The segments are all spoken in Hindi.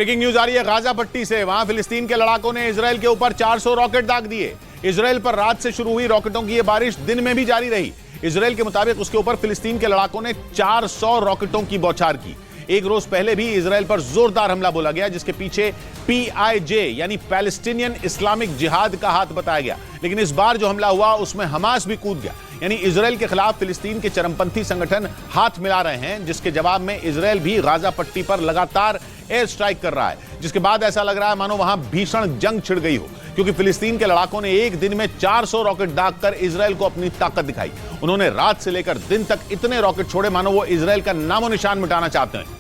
ब्रेकिंग न्यूज आ रही है गाजा पट्टी से। वहां फिलिस्तीन के लड़ाकों ने इजराइल के ऊपर 400 रॉकेट दाग दिए। इजराइल पर रात से शुरू हुई रॉकेटों की यह बारिश दिन में भी जारी रही। इजराइल के मुताबिक उसके ऊपर फिलिस्तीन के लड़ाकों ने 400 रॉकेटों की बौछार की। एक रोज पहले भी इजराइल पर जोरदार हमला बोला गया, जिसके पीछे PIJ यानी पैलेस्टीनियन इस्लामिक जिहाद का हाथ बताया गया। लेकिन इस बार जो हमला हुआ उसमें हमास भी कूद गया, यानी इजराइल के खिलाफ फिलिस्तीन के चरमपंथी संगठन हाथ मिला रहे हैं, जिसके जवाब में इजराइल भी गाजा पट्टी पर लगातार एयर स्ट्राइक कर रहा है। जिसके बाद ऐसा लग रहा है मानो वहां भीषण जंग छिड़ गई हो, क्योंकि फिलिस्तीन के लड़ाकों ने एक दिन में 400 रॉकेट दागकर इजराइल को अपनी ताकत दिखाई। उन्होंने रात से लेकर दिन तक इतने रॉकेट छोड़े मानो वो इजराइल का नामो निशान मिटाना चाहते हैं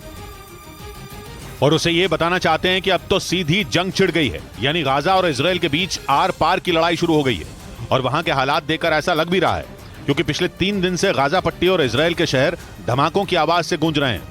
और उसे यह बताना चाहते हैं कि अब तो सीधी जंग छिड़ गई है, यानी गाजा और इजराइल के बीच आर पार की लड़ाई शुरू हो गई है। और वहां के हालात देखकर ऐसा लग भी रहा है, क्योंकि पिछले 3 दिन से गाजा पट्टी और इजराइल के शहर धमाकों की आवाज से गूंज रहे हैं।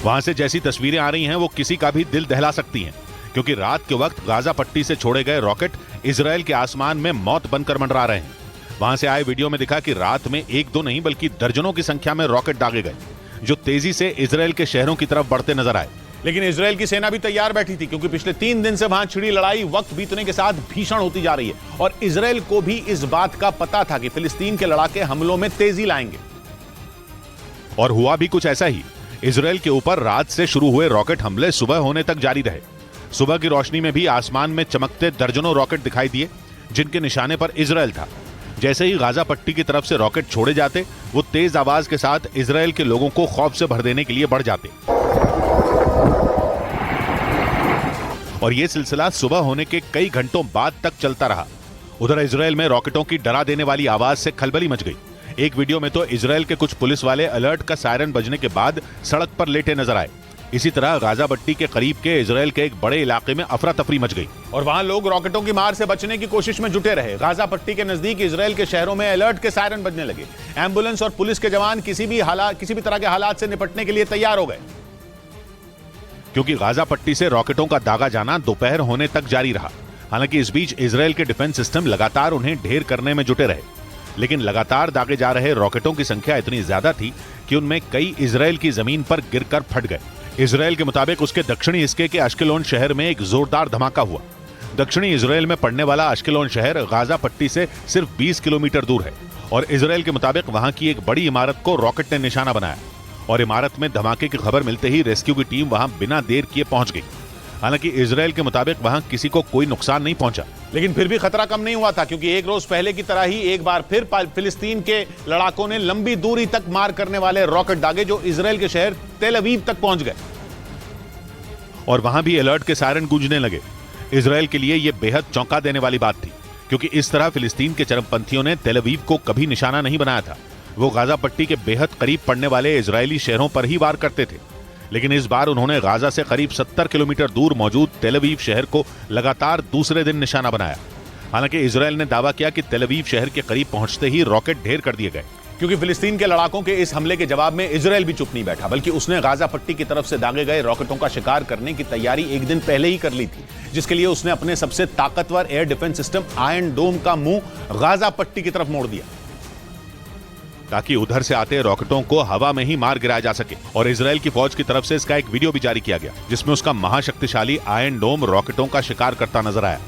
वहां से जैसी तस्वीरें आ रही हैं वो किसी का भी दिल दहला सकती हैं, क्योंकि रात के वक्त गाजा पट्टी से छोड़े गए रॉकेट इजराइल के आसमान में मौत बनकर मंडरा रहे हैं। वहां से आए वीडियो में दिखा कि रात में 1-2 नहीं बल्कि दर्जनों की संख्या में रॉकेट दागे गए, जो तेजी से इजराइल के शहरों की तरफ बढ़ते नजर आए। लेकिन इजराइल की सेना भी तैयार बैठी थी, क्योंकि पिछले 3 दिन से वहां छिड़ी लड़ाई वक्त बीतने के साथ भीषण होती जा रही है। और इजराइल को भी इस बात का पता था कि फिलिस्तीन के लड़ाके हमलों में तेजी लाएंगे। और हुआ भी कुछ ऐसा ही। इजराइल के ऊपर रात से शुरू हुए रॉकेट हमले सुबह होने तक जारी रहे। सुबह की रोशनी में भी आसमान में चमकते दर्जनों रॉकेट दिखाई दिए, जिनके निशाने पर इजराइल था। जैसे ही गाजा पट्टी की तरफ से रॉकेट छोड़े जाते, वो तेज आवाज के साथ इजराइल के लोगों को खौफ से भर देने के लिए बढ़ जाते। और यह सिलसिला सुबह होने के कई घंटों बाद तक चलता रहा। उधर इजराइल में रॉकेटों की डरा देने वाली आवाज से खलबली मच गई। एक वीडियो में तो इजराइल के कुछ पुलिस वाले अलर्ट का सायरन बजने के बाद सड़क पर लेटे नजर आए। इसी तरह गाजा पट्टी के करीब के इजराइल के एक बड़े इलाके में अफरा तफरी मच गई और वहां लोग रॉकेटों की मार से बचने की कोशिश में जुटे रहे। गाजा पट्टी के नजदीक इजराइल के शहरों में अलर्ट के सायरन बजने लगे। एम्बुलेंस और पुलिस के जवान किसी भी तरह के हालात से निपटने के लिए तैयार हो गए, क्योंकि गाजा पट्टी से रॉकेटों का दागा जाना दोपहर होने तक जारी रहा। हालांकि इस बीच इजराइल के डिफेंस सिस्टम लगातार उन्हें ढेर करने में जुटे रहे, लेकिन लगातार दागे जा रहे रॉकेटों की संख्या इतनी ज्यादा थी कि उनमें कई इजराइल की जमीन पर गिरकर फट गए। इजराइल के मुताबिक उसके दक्षिणी हिस्से के अश्केलोन शहर में एक जोरदार धमाका हुआ। दक्षिणी इजराइल में पड़ने वाला अश्केलोन शहर गाजा पट्टी से सिर्फ 20 किलोमीटर दूर है और इजराइल के मुताबिक वहां की एक बड़ी इमारत को रॉकेट ने निशाना बनाया और इमारत में धमाके की खबर मिलते ही रेस्क्यू की टीम वहां बिना देर किए पहुंच गई। हालांकि इजराइल के मुताबिक वहां किसी को कोई नुकसान नहीं पहुंचा, लेकिन फिर भी खतरा कम नहीं हुआ था, क्योंकि एक रोज पहले की तरह ही एक बार फिर फिलिस्तीन के लड़ाकों ने लंबी दूरी तक मार करने वाले रॉकेट दागे, जो इजराइल के शहर तेल अवीव तक पहुंच गए। और वहां भी अलर्ट के सायरन गूंजने लगे। इजराइल के लिए यह बेहद चौंका देने वाली बात थी, क्योंकि इस तरह फिलिस्तीन के चरमपंथियों ने तेल अवीव को कभी निशाना नहीं बनाया था। वो गाजा पट्टी के बेहद करीब पड़ने वाले इजरायली शहरों पर ही वार करते थे, लेकिन इस बार उन्होंने गाजा से करीब 70 किलोमीटर दूर मौजूद तेल अवीव शहर को लगातार दूसरे दिन निशाना बनाया। हालांकि इजराइल ने दावा किया कि तेल अवीव शहर के करीब पहुंचते ही रॉकेट ढेर कर दिए गए। क्योंकि फिलिस्तीन के लड़ाकों के इस हमले के जवाब में इजराइल भी चुप नहीं बैठा, बल्कि उसने गाजा पट्टी की तरफ से दागे गए रॉकेटों का शिकार करने की तैयारी एक दिन पहले ही कर ली थी, जिसके लिए उसने अपने सबसे ताकतवर एयर डिफेंस सिस्टम आयरन डोम का मुंह गाजा पट्टी की तरफ मोड़ दिया, ताकि उधर से आते रॉकेटों को हवा में ही मार गिराया जा सके। और इजराइल की फौज की तरफ से इसका एक वीडियो भी जारी किया गया, जिसमें उसका महाशक्तिशाली आयरन डोम रॉकेटों का शिकार करता नजर आया।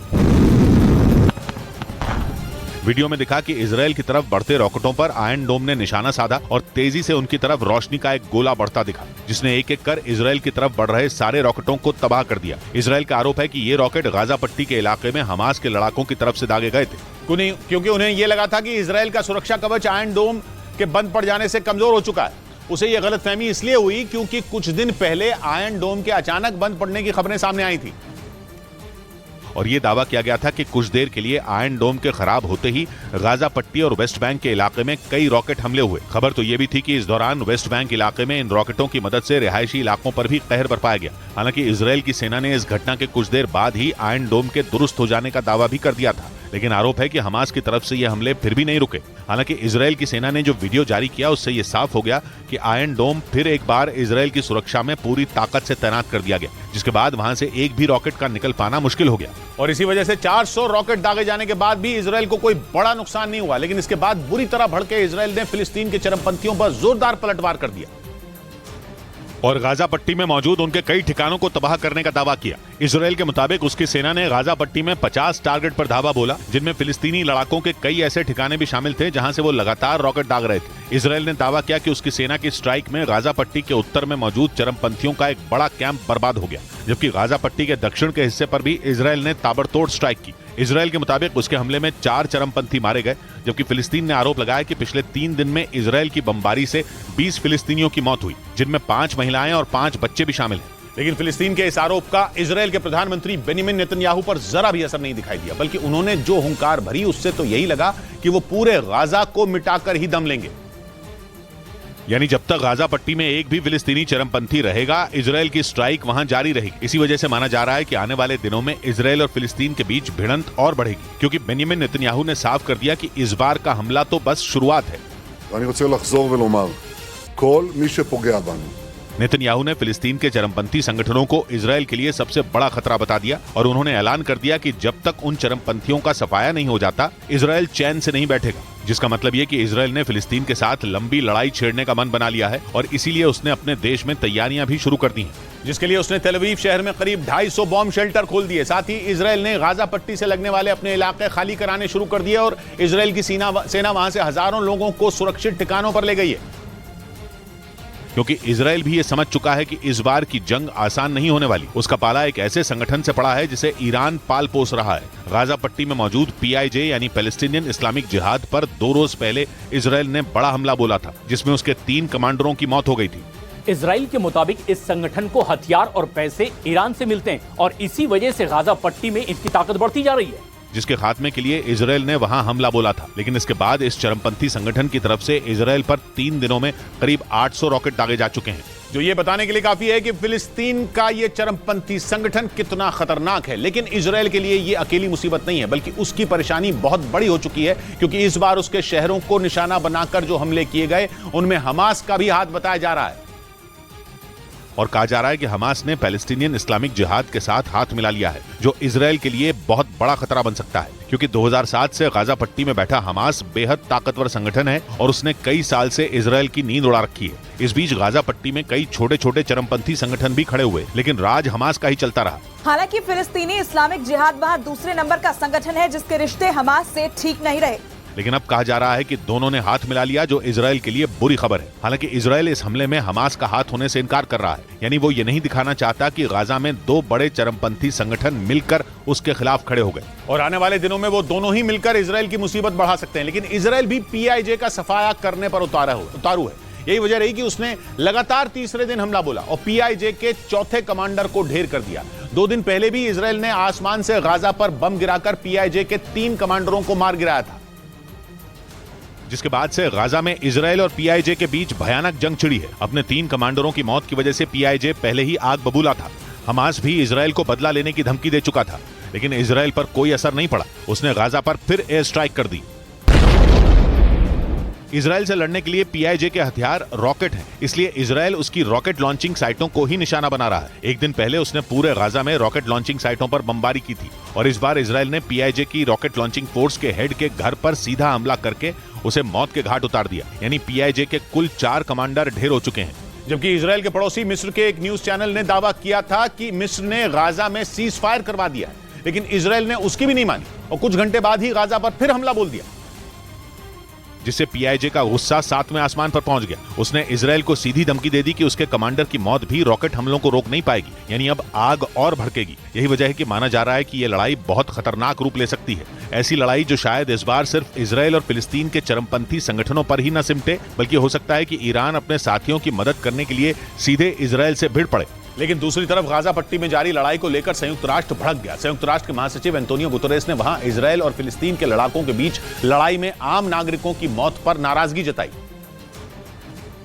वीडियो में दिखा कि इजराइल की तरफ बढ़ते रॉकेटों पर आयरन डोम ने निशाना साधा और तेजी से उनकी तरफ रोशनी का एक गोला बढ़ता दिखा, जिसने एक एक कर इजराइल की तरफ बढ़ रहे सारे रॉकेटों को तबाह कर दिया। इजराइल का आरोप है कि ये रॉकेट गाजा पट्टी के इलाके में हमास के लड़ाकों की तरफ से दागे गए थे, क्योंकि उन्हें यह लगा था कि इजराइल का सुरक्षा कवच आयरन डोम के बंद पड़ जाने से कमजोर हो चुका है। उसे यह गलतफहमी इसलिए हुई क्योंकि कुछ दिन पहले आयरन डोम के अचानक बंद पड़ने की खबरें सामने आई थी और यह दावा किया गया था कि कुछ देर के लिए आयरन डोम के खराब होते ही गाजा पट्टी और वेस्ट बैंक के इलाके में कई रॉकेट हमले हुए। खबर तो यह भी थी कि इस दौरान वेस्ट बैंक इलाके में इन रॉकेटों की मदद से रिहायशी इलाकों पर भी कहर बरपाया गया। हालांकि इजराइल की सेना ने इस घटना के कुछ देर बाद ही आयरन डोम के दुरुस्त हो जाने का दावा भी कर दिया था, लेकिन आरोप है कि हमास की तरफ से ये हमले फिर भी नहीं रुके। हालांकि इजराइल की सेना ने जो वीडियो जारी किया उससे ये साफ हो गया कि आयरन डोम फिर एक बार इजराइल की सुरक्षा में पूरी ताकत से तैनात कर दिया गया, जिसके बाद वहां से एक भी रॉकेट का निकल पाना मुश्किल हो गया। और इसी वजह से 400 रॉकेट दागे जाने के बाद भी इजराइल को कोई बड़ा नुकसान नहीं हुआ, लेकिन इसके बाद बुरी तरह भड़के इजराइल ने फिलिस्तीन के चरमपंथियों पर जोरदार पलटवार कर दिया। और गाजा पट्टी में मौजूद उनके कई ठिकानों को तबाह करने का दावा किया। इजराइल के मुताबिक उसकी सेना ने गाजा पट्टी में 50 टारगेट पर धावा बोला, जिनमें फिलिस्तीनी लड़ाकों के कई ऐसे ठिकाने भी शामिल थे जहां से वो लगातार रॉकेट दाग रहे थे। इजराइल ने दावा किया कि उसकी सेना की स्ट्राइक में गाजा पट्टी के उत्तर में मौजूद चरमपंथियों का एक बड़ा कैंप बर्बाद हो गया, जबकि गाजा पट्टी के दक्षिण के हिस्से पर भी इजराइल ने ताबड़तोड़ स्ट्राइक की। इजराइल के मुताबिक उसके हमले में 4 चरमपंथी मारे गए, जबकि फिलिस्तीन ने आरोप लगाया कि पिछले 3 दिन में इजराइल की बमबारी से 20 फिलिस्तीनियों की मौत हुई, जिनमें 5 महिलाएं और 5 बच्चे भी शामिल हैं। लेकिन फिलिस्तीन के इस आरोप का इजराइल के प्रधानमंत्री बेनियामिन नेतन्याहू पर जरा भी असर नहीं दिखाई दिया, बल्कि उन्होंने जो हुंकार भरी उससे तो यही लगा कि वो पूरे गाजा को मिटाकर ही दम लेंगे। यानी जब तक गाजा पट्टी में एक भी फिलिस्तीनी चरमपंथी रहेगा, इजराइल की स्ट्राइक वहां जारी रहेगी। इसी वजह से माना जा रहा है कि आने वाले दिनों में इजराइल और फिलिस्तीन के बीच भिड़ंत और बढ़ेगी, क्योंकि बेनियामिन नेतन्याहू ने साफ कर दिया कि इस बार का हमला तो बस शुरुआत है। ואני רוצה לחזור ולומר, כל מי שפוגע בנו, नेतन्याहू ने फिलिस्तीन के चरमपंथी संगठनों को इजराइल के लिए सबसे बड़ा खतरा बता दिया और उन्होंने ऐलान कर दिया कि जब तक उन चरमपंथियों का सफाया नहीं हो जाता, इजराइल चैन से नहीं बैठेगा। जिसका मतलब ये कि इजराइल ने फिलिस्तीन के साथ लंबी लड़ाई छेड़ने का मन बना लिया है और इसीलिए उसने अपने देश में तैयारियां भी शुरू कर दी हैं, जिसके लिए उसने तेल अवीव शहर में करीब 250 बॉम्ब शेल्टर खोल दिए। साथ ही इजराइल ने गाजा पट्टी से लगने वाले अपने इलाके खाली कराने शुरू कर दिए और इजराइल की सेना वहां से हजारों लोगों को सुरक्षित ठिकानों पर ले गई है, क्योंकि इजराइल भी ये समझ चुका है कि इस बार की जंग आसान नहीं होने वाली। उसका पाला एक ऐसे संगठन से पड़ा है जिसे ईरान पाल पोस रहा है। गाजा पट्टी में मौजूद PIJ यानी पैलेस्टीनियन इस्लामिक जिहाद पर 2 रोज पहले इजराइल ने बड़ा हमला बोला था, जिसमें उसके 3 कमांडरों की मौत हो गई थी। इजराइल के मुताबिक इस संगठन को हथियार और पैसे ईरान से मिलते हैं और इसी वजह से गाजा पट्टी में इसकी ताकत बढ़ती जा रही है, जिसके खात्मे के लिए इजराइल ने वहां हमला बोला था। लेकिन इसके बाद इस चरमपंथी संगठन की तरफ से इजराइल पर 3 दिनों में करीब 800 रॉकेट दागे जा चुके हैं, जो ये बताने के लिए काफी है कि फिलिस्तीन का ये चरमपंथी संगठन कितना खतरनाक है। लेकिन इजराइल के लिए ये अकेली मुसीबत नहीं है, बल्कि उसकी परेशानी बहुत बड़ी हो चुकी है, क्योंकि इस बार उसके शहरों को निशाना बनाकर जो हमले किए गए उनमें हमास का भी हाथ बताया जा रहा है। और कहा जा रहा है कि हमास ने पैलेस्टीनियन इस्लामिक जिहाद के साथ हाथ मिला लिया है, जो इजराइल के लिए बहुत बड़ा खतरा बन सकता है, क्योंकि 2007 से गाजा पट्टी में बैठा हमास बेहद ताकतवर संगठन है और उसने कई साल से इजराइल की नींद उड़ा रखी है। इस बीच गाजा पट्टी में कई छोटे छोटे चरमपंथी संगठन भी खड़े हुए, लेकिन राज हमास का ही चलता रहा। हालांकि फिलिस्तीनी इस्लामिक जिहाद वहां दूसरे नंबर का संगठन है जिसके रिश्ते हमास से ठीक नहीं रहे, लेकिन अब कहा जा रहा है कि दोनों ने हाथ मिला लिया, जो इजराइल के लिए बुरी खबर है। हालांकि इजराइल इस हमले में हमास का हाथ होने से इनकार कर रहा है, यानी वो ये नहीं दिखाना चाहता कि गाजा में 2 बड़े चरमपंथी संगठन मिलकर उसके खिलाफ खड़े हो गए और आने वाले दिनों में वो दोनों ही मिलकर इजराइल की मुसीबत बढ़ा सकते हैं। लेकिन इजराइल भी PIJ का सफाया करने पर उतारू है। यही वजह रही कि उसने लगातार तीसरे दिन हमला बोला और PIJ के चौथे कमांडर को ढेर कर दिया। 2 दिन पहले भी इजराइल ने आसमान से गाजा पर बम गिराकर PIJ के 3 कमांडरों को मार गिराया था, जिसके बाद से गाजा में इजराइल और PIJ के बीच भयानक जंग छिड़ी है। अपने 3 कमांडरों की मौत की वजह से PIJ पहले ही आग बबूला था। हमास भी इजराइल को बदला लेने की धमकी दे चुका था, लेकिन इजराइल पर कोई असर नहीं पड़ा। उसने गाजा पर फिर एयर स्ट्राइक कर दी। इजराइल से लड़ने के लिए PIJ के हथियार रॉकेट हैं, इसलिए इजराइल उसकी रॉकेट लॉन्चिंग साइटों को ही निशाना बना रहा है। एक दिन पहले उसने पूरे गाजा में रॉकेट लॉन्चिंग साइटों पर बमबारी की थी और इस बार इजराइल ने PIJ की रॉकेट लॉन्चिंग फोर्स के हेड के घर पर सीधा हमला करके उसे मौत के घाट उतार दिया। यानी PIJ के कुल 4 कमांडर ढेर हो चुके हैं। जबकि इजराइल के पड़ोसी मिस्र के एक न्यूज चैनल ने दावा किया था कि मिस्र ने गाजा में सीज फायर करवा दिया, लेकिन इजराइल ने उसकी भी नहीं मानी और कुछ घंटे बाद ही गाजा पर फिर हमला बोल दिया, जिससे PIJ का गुस्सा 7वें आसमान पर पहुंच गया। उसने इजराइल को सीधी धमकी दे दी कि उसके कमांडर की मौत भी रॉकेट हमलों को रोक नहीं पाएगी, यानी अब आग और भड़केगी। यही वजह है कि माना जा रहा है कि यह लड़ाई बहुत खतरनाक रूप ले सकती है। ऐसी लड़ाई जो शायद इस बार सिर्फ इजराइल और फिलिस्तीन के चरमपंथी संगठनों पर ही न सिमटे, बल्कि हो सकता है कि ईरान अपने साथियों की मदद करने के लिए सीधे इजराइल से भिड़ पड़े। लेकिन दूसरी तरफ गाजा पट्टी में जारी लड़ाई को लेकर संयुक्त राष्ट्र भड़क गया। संयुक्त राष्ट्र के महासचिव एंटोनियो गुतेरेस ने वहां इजराइल और फिलिस्तीन के लड़ाकों के बीच लड़ाई में आम नागरिकों की मौत पर नाराजगी जताई,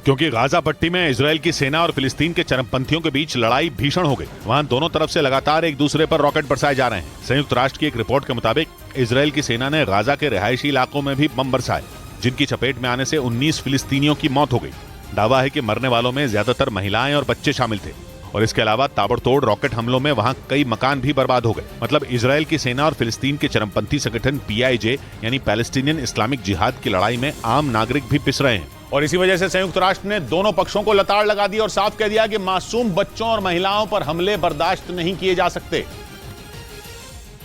क्योंकि गाजा पट्टी में इजराइल की सेना और फिलिस्तीन के चरमपंथियों के बीच लड़ाई भीषण हो गई। वहां दोनों तरफ से लगातार एक दूसरे पर रॉकेट बरसाए जा रहे हैं। संयुक्त राष्ट्र की एक रिपोर्ट के मुताबिक इजराइल की सेना ने गाजा के रिहायशी इलाकों में भी बम बरसाए, जिनकी चपेट में आने से 19 फिलिस्तीनियों की मौत हो गई। दावा है कि मरने वालों में ज्यादातर महिलाएं और बच्चे शामिल थे और इसके अलावा ताबड़तोड़ रॉकेट हमलों में वहां कई मकान भी बर्बाद हो गए। मतलब इजराइल की सेना और फिलिस्तीन के चरमपंथी संगठन PIJ यानी पैलेस्टीनियन इस्लामिक जिहाद की लड़ाई में आम नागरिक भी पिस रहे हैं और इसी वजह से संयुक्त राष्ट्र ने दोनों पक्षों को लताड़ लगा दी और साफ कह दिया कि मासूम बच्चों और महिलाओं पर हमले बर्दाश्त नहीं किए जा सकते।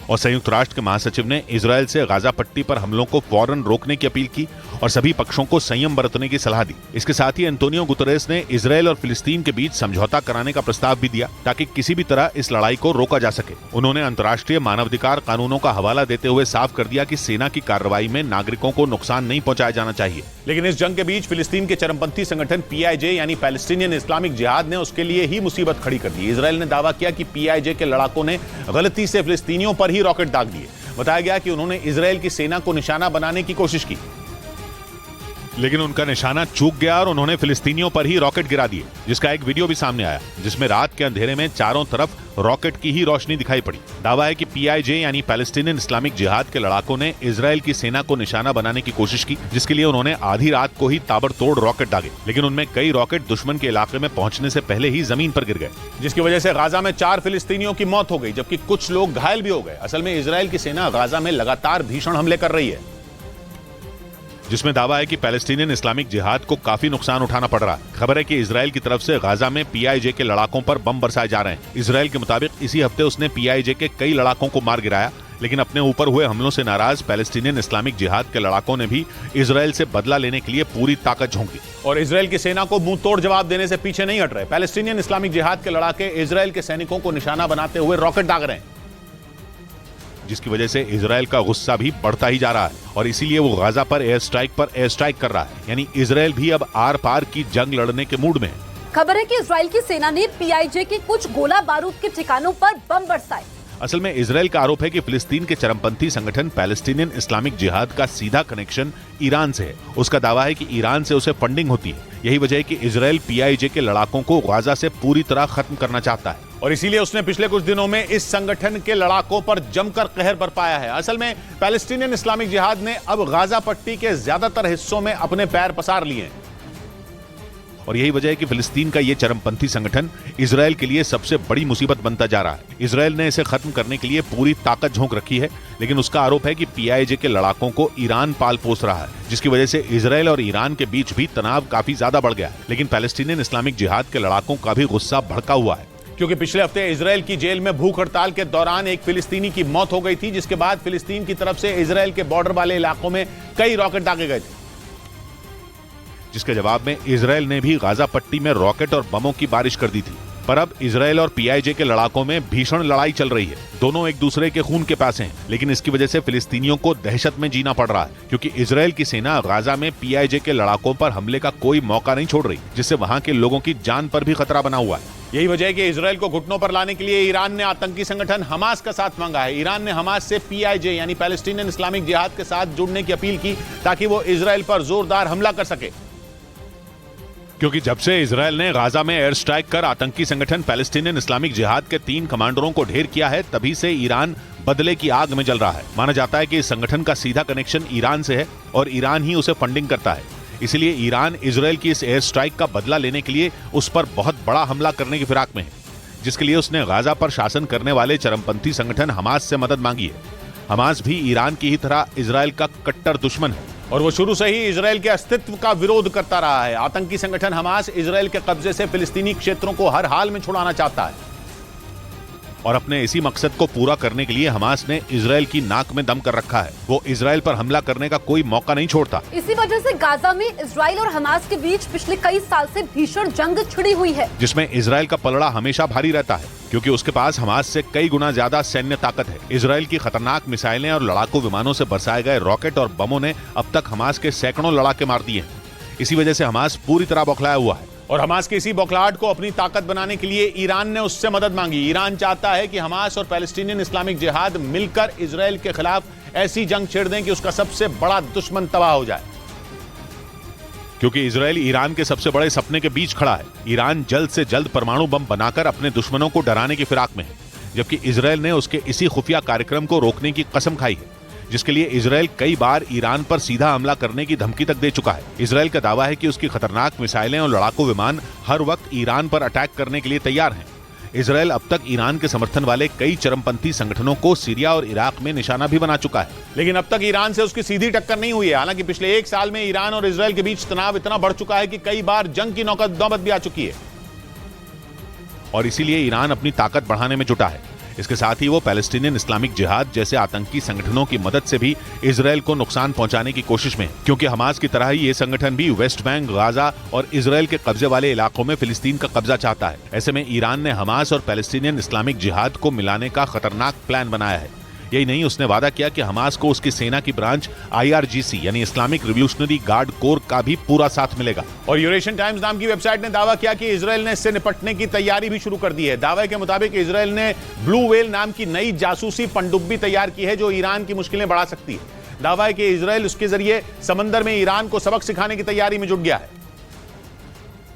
और संयुक्त राष्ट्र के महासचिव ने इजरायल से गाजा पट्टी पर हमलों को फौरन रोकने की अपील की और सभी पक्षों को संयम बरतने की सलाह दी। इसके साथ ही एंटोनियो गुतरेस ने इजरायल और फिलिस्तीन के बीच समझौता कराने का प्रस्ताव भी दिया ताकि किसी भी तरह इस लड़ाई को रोका जा सके। उन्होंने अंतर्राष्ट्रीय मानवाधिकार कानूनों का हवाला देते हुए साफ कर दिया कि सेना की कार्रवाई में नागरिकों को नुकसान नहीं पहुंचाया जाना चाहिए। लेकिन इस जंग के बीच फिलिस्तीन के चरमपंथी संगठन PIJ यानी पैलेस्टीनियन इस्लामिक जिहाद ने उसके लिए ही मुसीबत खड़ी कर दी। इजरायल ने दावा किया कि PIJ के लड़ाकों ने गलती से फिलिस्तीनियों पर ही रॉकेट दाग दिए। बताया गया कि उन्होंने इजरायल की सेना को निशाना बनाने की कोशिश की, लेकिन उनका निशाना चूक गया और उन्होंने फिलिस्तीनियों पर ही रॉकेट गिरा दिए, जिसका एक वीडियो भी सामने आया जिसमें रात के अंधेरे में चारों तरफ रॉकेट की ही रोशनी दिखाई पड़ी। दावा है कि PIJ यानी पैलेस्टीनियन इस्लामिक जिहाद के लड़ाकों ने इजरायल की सेना को निशाना बनाने की कोशिश की, जिसके लिए उन्होंने आधी रात को ही ताबड़तोड़ रॉकेट दागे, लेकिन उनमें कई रॉकेट दुश्मन के इलाके में पहुंचने से पहले ही जमीन पर गिर गए, जिसकी वजह से गाजा में 4 फिलिस्तीनियों की मौत हो गई जबकि कुछ लोग घायल भी हो गए। असल में इजरायल की सेना गाजा में लगातार भीषण हमले कर रही है, जिसमें दावा है कि पैलेस्टीनियन इस्लामिक जिहाद को काफी नुकसान उठाना पड़ रहा है। खबर है कि इजरायल की तरफ से गाजा में PIJ के लड़ाकों पर बम बरसाए जा रहे हैं। इजरायल के मुताबिक इसी हफ्ते उसने PIJ के कई लड़ाकों को मार गिराया, लेकिन अपने ऊपर हुए हमलों से नाराज पैलेस्टीनियन इस्लामिक जिहाद के लड़ाकों ने भी इजरायल से बदला लेने के लिए पूरी ताकत झोंक दी और इजरायल की सेना को मुंह तोड़ जवाब देने से पीछे नहीं हट रहे। पैलेस्टीनियन इस्लामिक जिहाद के लड़ाके इजरायल के सैनिकों को निशाना बनाते हुए रॉकेट दाग रहे हैं, जिसकी वजह से इजरायल का गुस्सा भी बढ़ता ही जा रहा है और इसीलिए वो गाजा पर एयर स्ट्राइक कर रहा है। यानी इजरायल भी अब आर पार की जंग लड़ने के मूड में है। खबर है कि इजरायल की सेना ने PIJ के कुछ गोला बारूद के ठिकानों पर बम बरसाए। असल में इजरायल का आरोप है कि फिलिस्तीन के चरमपंथी संगठन पैलेस्टीनियन इस्लामिक जिहाद का सीधा कनेक्शन ईरान से है। उसका दावा है कि ईरान से उसे फंडिंग होती है। यही वजह है कि इजरायल PIJ के लड़ाकों को गाजा से पूरी तरह खत्म करना चाहता है और इसीलिए उसने पिछले कुछ दिनों में इस संगठन के लड़ाकों पर जमकर कहर बरपाया है। असल में पैलेस्टीनियन इस्लामिक जिहाद ने अब गाजा पट्टी के ज्यादातर हिस्सों में अपने पैर पसार लिए हैं और यही वजह है कि फिलिस्तीन का ये चरमपंथी संगठन इजरायल के लिए सबसे बड़ी मुसीबत बनता जा रहा है। इजरायल ने इसे खत्म करने के लिए पूरी ताकत झोंक रखी है, लेकिन उसका आरोप है कि PIJ के लड़ाकों को ईरान पाल पोस रहा है, जिसकी वजह से इजरायल और ईरान के बीच भी तनाव काफी ज्यादा बढ़ गया है। लेकिन पैलेस्टीनियन इस्लामिक जिहाद के लड़ाकों का भी गुस्सा भड़का हुआ है, क्योंकि पिछले हफ्ते इजरायल की जेल में भूख हड़ताल के दौरान एक फिलिस्तीनी की मौत हो गई थी, जिसके बाद फिलिस्तीन की तरफ से इजरायल के बॉर्डर वाले इलाकों में कई रॉकेट दागे गए थे, जिसके जवाब में इजरायल ने भी गाजा पट्टी में रॉकेट और बमों की बारिश कर दी थी। पर अब इजरायल और PIJ के लड़ाकों में भीषण लड़ाई चल रही है। दोनों एक दूसरे के खून के प्यासे हैं, लेकिन इसकी वजह से फिलिस्तीनियों को दहशत में जीना पड़ रहा है, क्योंकि इजरायल की सेना गाजा में PIJ के लड़ाकों पर हमले का कोई मौका नहीं छोड़ रही, जिससे वहां के लोगों की जान पर भी खतरा बना हुआ है। यही वजह है कि इजरायल को घुटनों पर लाने के लिए ईरान ने आतंकी संगठन हमास का साथ मांगा है। ईरान ने हमास से PIJ यानी पैलेस्टीनियन इस्लामिक जिहाद के साथ जुड़ने की अपील की ताकि वो इजरायल पर जोरदार हमला कर सके, क्योंकि जब से इजरायल ने गाजा में एयर स्ट्राइक कर आतंकी संगठन पैलेस्टीनियन इस्लामिक जिहाद के 3 कमांडरों को ढेर किया है, तभी से ईरान बदले की आग में जल रहा है। माना जाता है कि इस संगठन का सीधा कनेक्शन ईरान से है और ईरान ही उसे फंडिंग करता है। इसलिए ईरान इजरायल की इस एयर स्ट्राइक का बदला लेने के लिए उस पर बहुत बड़ा हमला करने की फिराक में है, जिसके लिए उसने गाजा पर शासन करने वाले चरमपंथी संगठन हमास से मदद मांगी है। हमास भी ईरान की ही तरह इजरायल का कट्टर दुश्मन है और वो शुरू से ही इजरायल के अस्तित्व का विरोध करता रहा है। आतंकी संगठन हमास इजरायल के कब्जे से फिलिस्तीनी क्षेत्रों को हर हाल में छुड़ाना चाहता है और अपने इसी मकसद को पूरा करने के लिए हमास ने इजरायल की नाक में दम कर रखा है। वो इजरायल पर हमला करने का कोई मौका नहीं छोड़ता। इसी वजह से गाजा में इजरायल और हमास के बीच पिछले कई साल से भीषण जंग छिड़ी हुई है, जिसमें इजरायल का पलड़ा हमेशा भारी रहता है, क्योंकि उसके पास हमास से कई गुना ज्यादा सैन्य ताकत है। इजरायल की खतरनाक मिसाइलें और लड़ाकू विमानों से बरसाए गए रॉकेट और बमों ने अब तक हमास के सैकड़ों लड़ाके मार दिए हैं। इसी वजह से हमास पूरी तरह बौखलाया हुआ है और हमास की इसी बौखलाहट को अपनी ताकत बनाने के लिए ईरान ने उससे मदद मांगी। ईरान चाहता है कि हमास और पैलेस्टीनियन इस्लामिक जिहाद मिलकर इजरायल के खिलाफ ऐसी जंग छेड़ दें कि उसका सबसे बड़ा दुश्मन तबाह हो जाए, क्योंकि इजरायल ईरान के सबसे बड़े सपने के बीच खड़ा है। ईरान जल्द से जल्द परमाणु बम बनाकर अपने दुश्मनों को डराने की फिराक में है, जबकि इजरायल ने उसके इसी खुफिया कार्यक्रम को रोकने की कसम खाई है, जिसके लिए इजरायल कई बार ईरान पर सीधा हमला करने की धमकी तक दे चुका है। इजरायल का दावा है कि उसकी खतरनाक मिसाइलें और लड़ाकू विमान हर वक्त ईरान पर अटैक करने के लिए तैयार हैं, इसराइल अब तक ईरान के समर्थन वाले कई चरमपंथी संगठनों को सीरिया और इराक में निशाना भी बना चुका है। लेकिन अब तक ईरान से उसकी सीधी टक्कर नहीं हुई है। हालांकि पिछले एक साल में ईरान और इजराइल के बीच तनाव इतना बढ़ चुका है कि कई बार जंग की नौबत भी आ चुकी है और इसीलिए ईरान अपनी ताकत बढ़ाने में जुटा है। इसके साथ ही वो पैलेस्टीनियन इस्लामिक जिहाद जैसे आतंकी संगठनों की मदद से भी इसराइल को नुकसान पहुंचाने की कोशिश में है, क्योंकि हमास की तरह ही ये संगठन भी वेस्ट बैंक, गाजा और इसराइल के कब्जे वाले इलाकों में फिलिस्तीन का कब्जा चाहता है। ऐसे में ईरान ने हमास और पैलेस्टीनियन इस्लामिक जिहाद को मिलाने का खतरनाक प्लान बनाया है। यही नहीं, उसने वादा किया कि हमास को उसकी सेना की ब्रांच IRGC यानी इस्लामिक रिवॉल्यूशनरी गार्ड कोर का भी पूरा साथ मिलेगा। और यूरेशियन टाइम्स नाम की वेबसाइट ने दावा किया कि इसराइल ने इससे निपटने की तैयारी भी शुरू कर दी है। दावे के मुताबिक इसराइल ने ब्लू व्हेल नाम की नई जासूसी पनडुब्बी तैयार की है जो ईरान की मुश्किलें बढ़ा सकती है। दावा है कि इसराइल उसके जरिए समंदर में ईरान को सबक सिखाने की तैयारी में जुट गया है,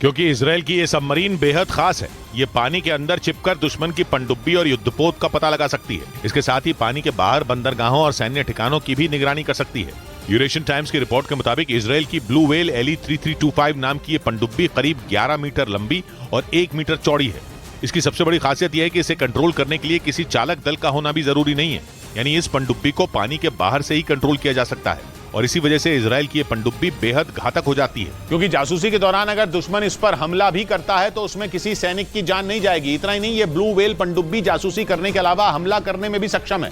क्योंकि इसराइल की ये सबमरीन बेहद खास है। ये पानी के अंदर छिपकर दुश्मन की पनडुब्बी और युद्धपोत का पता लगा सकती है। इसके साथ ही पानी के बाहर बंदरगाहों और सैन्य ठिकानों की भी निगरानी कर सकती है। यूरेशियन टाइम्स की रिपोर्ट के मुताबिक इसराइल की ब्लू व्हेल LE-3325 नाम की ये पनडुब्बी करीब 11 मीटर लंबी और 1 मीटर चौड़ी है। इसकी सबसे बड़ी खासियत यह है कि इसे कंट्रोल करने के लिए किसी चालक दल का होना भी जरूरी नहीं है, यानी इस पनडुब्बी को पानी के बाहर से ही कंट्रोल किया जा सकता है और इसी वजह से इसराइल की ये पनडुब्बी बेहद घातक हो जाती है। क्योंकि जासूसी के दौरान अगर दुश्मन इस पर हमला भी करता है तो उसमें किसी सैनिक की जान नहीं जाएगी। इतना ही नहीं, ये ब्लू व्हेल पनडुब्बी जासूसी करने के अलावा हमला करने में भी सक्षम है,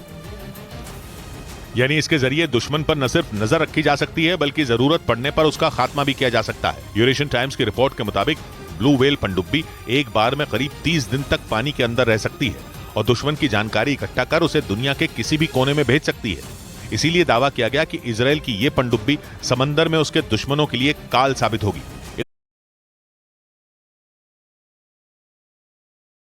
यानी इसके जरिए दुश्मन पर न सिर्फ नजर रखी जा सकती है बल्कि जरूरत पड़ने पर उसका खात्मा भी किया जा सकता है। यूरेशियन टाइम्स की रिपोर्ट के मुताबिक ब्लू व्हेल पनडुब्बी एक बार में करीब 30 दिन तक पानी के अंदर रह सकती है और दुश्मन की जानकारी इकट्ठा कर उसे दुनिया के किसी भी कोने में भेज सकती है। इसीलिए दावा किया गया कि इसराइल की ये पनडुब्बी समंदर में उसके दुश्मनों के लिए काल साबित होगी।